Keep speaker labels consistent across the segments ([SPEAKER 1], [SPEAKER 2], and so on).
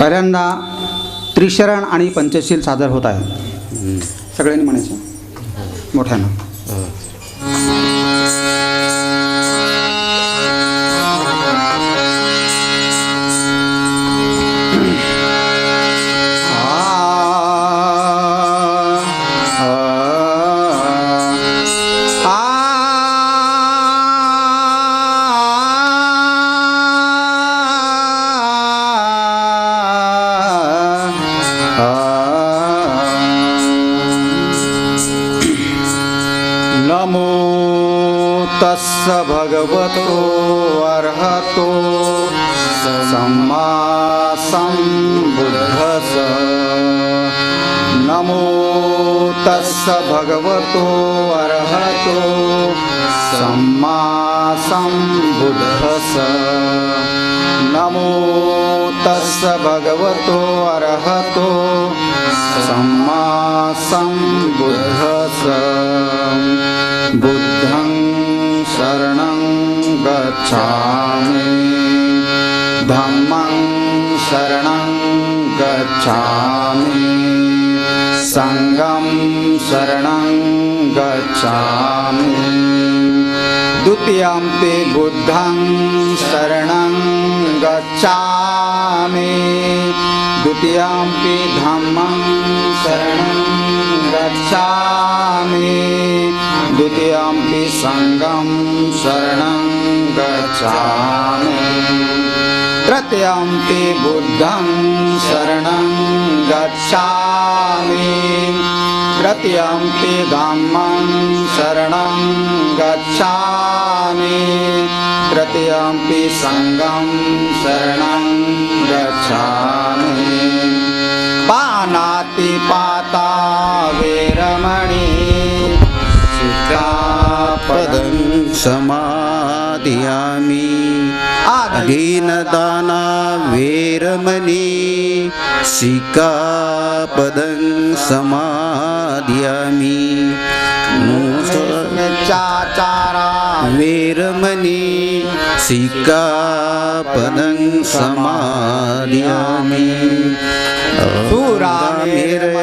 [SPEAKER 1] पहिल्यांदा त्रिशरण आणि पंचशील सादर होत आहे. सगळ्यांनी म्हणायचं मोठ्यानं.
[SPEAKER 2] नमो तस्स भगवतो अर्हतो सम्मा सम्बुद्धस्स. नमो तस्स भगवतो अर्हतो सम्मा सम्बुद्धस्स. नमो तस्स भगवतो अर्हतो सम्मा सम्बुद्धस्स. बुद्धं शरणं गच्छामि, धम्मं शरणं गच्छामि, संघं शरणं गच्छामि. द्वितीयम्पि बुद्धं शरणं गच्छामि, द्वितीयम्पि धम्मं शरणं गच्छामि, द्वितीयम्पि संघं शरणं गच्छामि, तृतीयम्पि बुद्धं शरणं गच्छामि, तृतीयम्पि धम्मं शरणं गच्छामि, तृतीयम्पि संघं शरणं गच्छामि. पानातिपाता वेरमणि
[SPEAKER 3] पदं समादयामि. दीनदाना वेरमणि सिक्खापदं समादयामि.
[SPEAKER 2] चाचारा
[SPEAKER 3] वेरमणि सिक्खापदं समादयामि.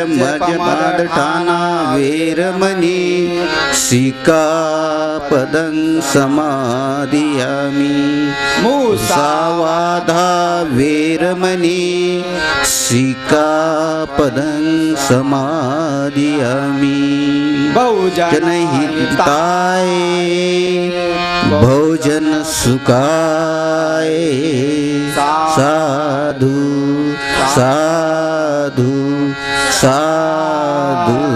[SPEAKER 3] मजबादठाना वेरमणि सिक्खापदं समादयामि. मुसावाधा वेरमणि सिक्खापदं समादयामि. जनहिताय भोजन सुखाय साधु साधु साधु.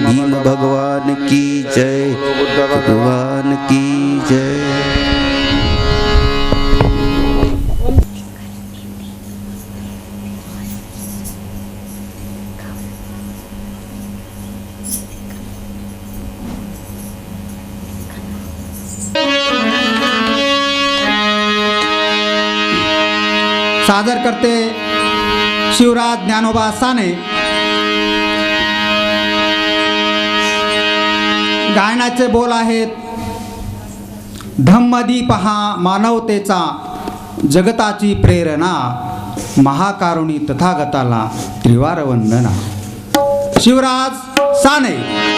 [SPEAKER 3] भीम भगवान की जय, भगवान की जय.
[SPEAKER 1] सादर करते शिवराज ज्ञानोबा साने. गायनाचे बोल आहेत. धम्मदीप हा मानवतेचा जगताची प्रेरणा, महाकारुणी तथागताला त्रिवार वंदना. शिवराज साने.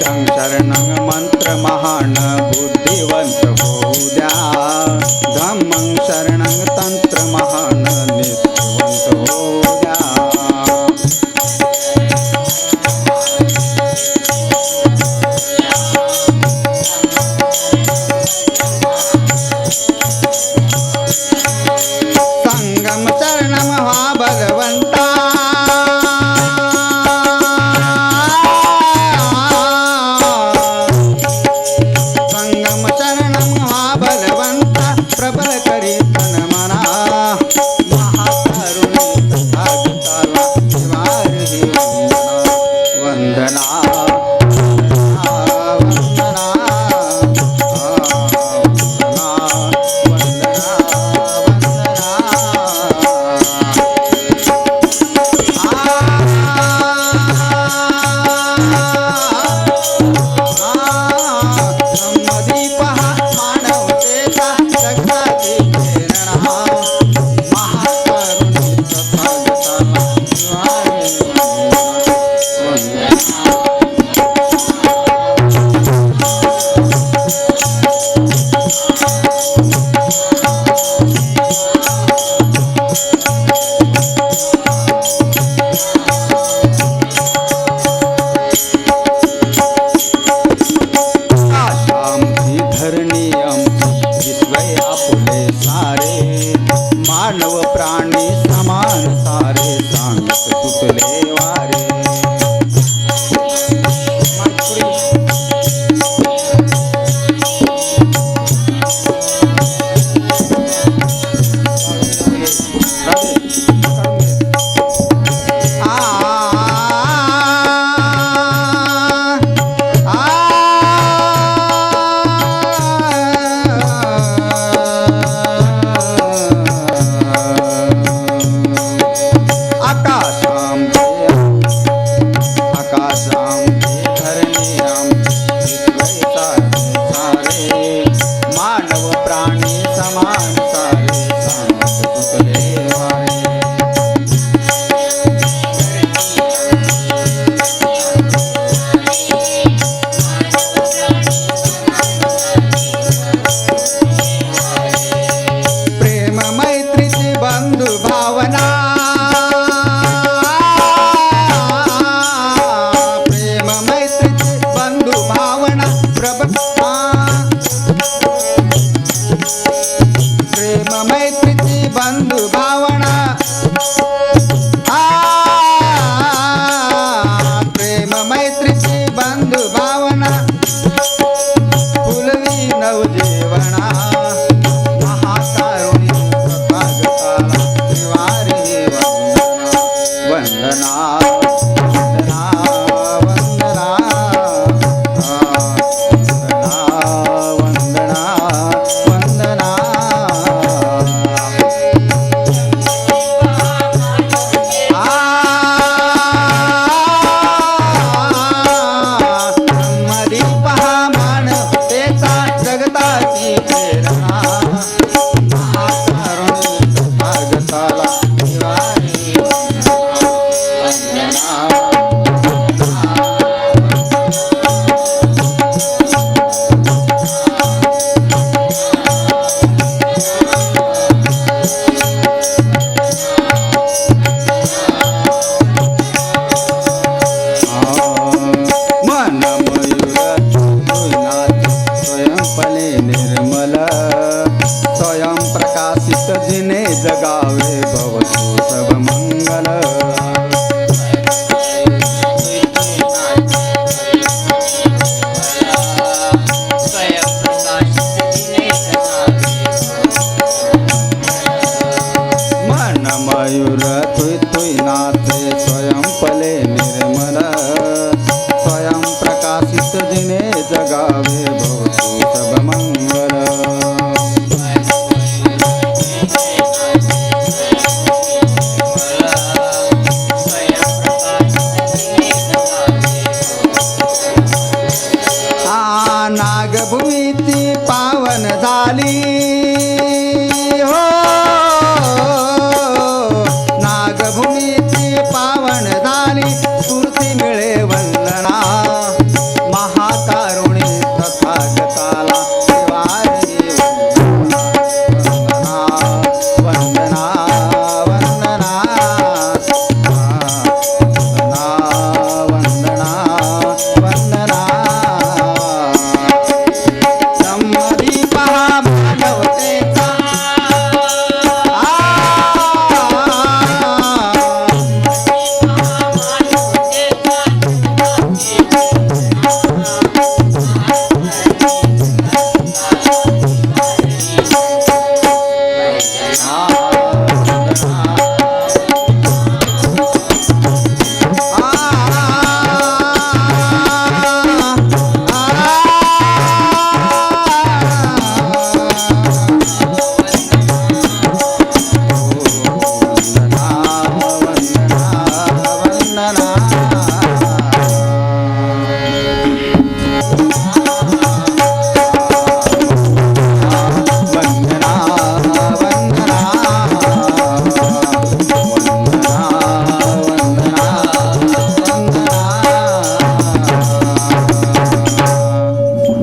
[SPEAKER 2] मंत्रं शरणं मंत्र महान बुद्धिवंत होऊ द्या धम्मं शरणं तंत्र महान नित्यवंत होऊ द्या संगम शरणं महाबलवंता संगम शरणं महाबलवंता प्रबल करी तन मना महाकरुणी तथागताला शिवारी वंदना वंदना मानव प्राणी समान सारे सांगत तुटले वारे मानव प्राणी समान सारे सांगत तुटले वारे प्रेम मैत्रीची बंधु भावना प्रेम मैत्रीची बंधु भावना प्रेम मैत्रीची बंधु भावना प्रेम मैत्रीची बंधु भावना फुलवी नवजीवना महाकारुणी तथागताला श्रीवारी वंदना वंदना वंदना वंदना वंदना मधी पहा मानवतेचा जगताची प्रेरणा महाकरुणी तथागताला शिवारी वंदना मन